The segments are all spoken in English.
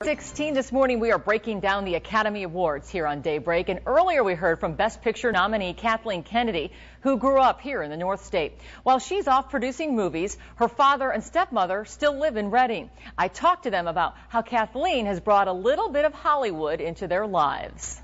16 this morning, we are breaking down the Academy Awards here on Daybreak. And earlier we heard from Best Picture nominee Kathleen Kennedy, who grew up here in the North State. While she's off producing movies, her father and stepmother still live in Redding. I talked to them about how Kathleen has brought a little bit of Hollywood into their lives.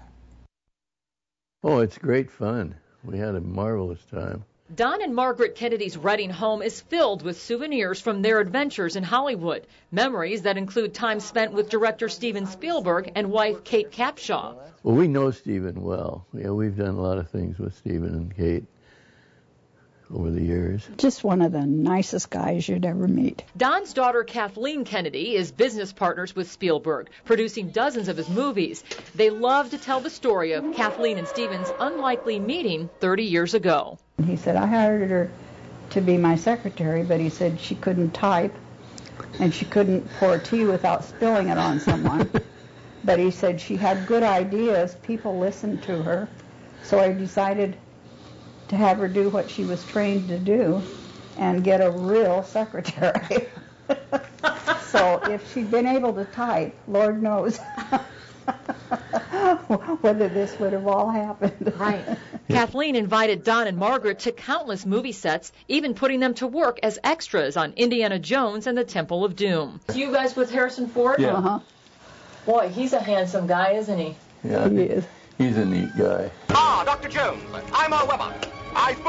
Oh, it's great fun. We had a marvelous time. Don and Margaret Kennedy's Redding home is filled with souvenirs from their adventures in Hollywood. Memories that include time spent with director Steven Spielberg and wife Kate Capshaw. Well, we know Steven well. Yeah, we've done a lot of things with Steven and Kate over the years. Just one of the nicest guys you'd ever meet. Don's daughter Kathleen Kennedy is business partners with Spielberg, producing dozens of his movies. They love to tell the story of Kathleen and Steven's unlikely meeting 30 years ago. He said, I hired her to be my secretary, but he said she couldn't type and she couldn't pour tea without spilling it on someone. But he said she had good ideas, people listened to her, so I decided to have her do what she was trained to do and get a real secretary. So if she'd been able to type, Lord knows whether this would have all happened. Right. Kathleen invited Don and Margaret to countless movie sets, even putting them to work as extras on Indiana Jones and the Temple of Doom. You guys with Harrison Ford? Yeah. Uh-huh. Boy, he's a handsome guy, isn't he? Yeah, He is. He's a neat guy. Ah, Dr. Jones, I'm Earl Weber.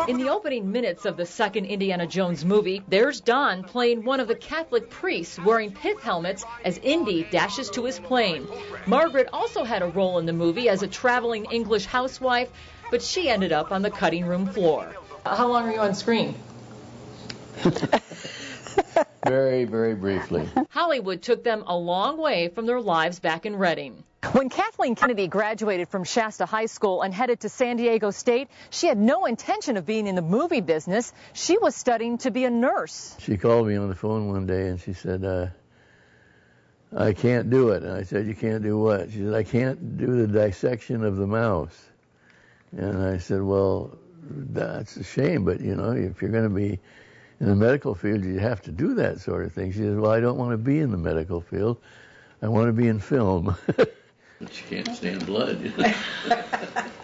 In the opening minutes of the second Indiana Jones movie, there's Don playing one of the Catholic priests wearing pith helmets as Indy dashes to his plane. Margaret also had a role in the movie as a traveling English housewife, but she ended up on the cutting room floor. How long are you on screen? Very, very briefly. Hollywood took them a long way from their lives back in Redding. When Kathleen Kennedy graduated from Shasta High School and headed to San Diego State, she had no intention of being in the movie business. She was studying to be a nurse. She called me on the phone one day and she said, I can't do it. And I said, you can't do what? She said, I can't do the dissection of the mouse. And I said, well, that's a shame, but you know, if you're going to be in the medical field, you have to do that sort of thing. She said, well, I don't want to be in the medical field. I want to be in film. She can't stand blood.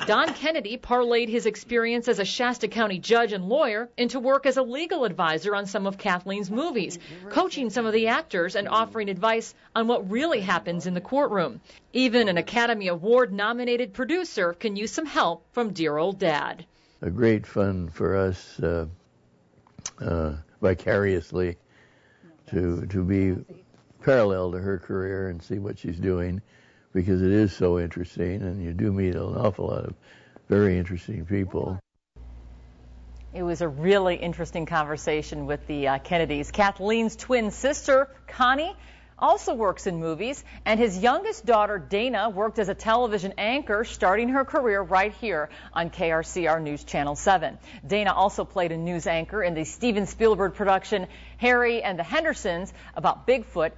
Don Kennedy parlayed his experience as a Shasta County judge and lawyer into work as a legal advisor on some of Kathleen's movies, coaching some of the actors and offering advice on what really happens in the courtroom. Even an Academy Award-nominated producer can use some help from dear old Dad. A great fun for us vicariously to be parallel to her career and see what she's doing, because it is so interesting and you do meet an awful lot of very interesting people. It was a really interesting conversation with the Kennedys. Kathleen's twin sister, Connie, also works in movies, and his youngest daughter, Dana, worked as a television anchor, starting her career right here on KRCR News Channel 7. Dana also played a news anchor in the Steven Spielberg production Harry and the Hendersons about Bigfoot.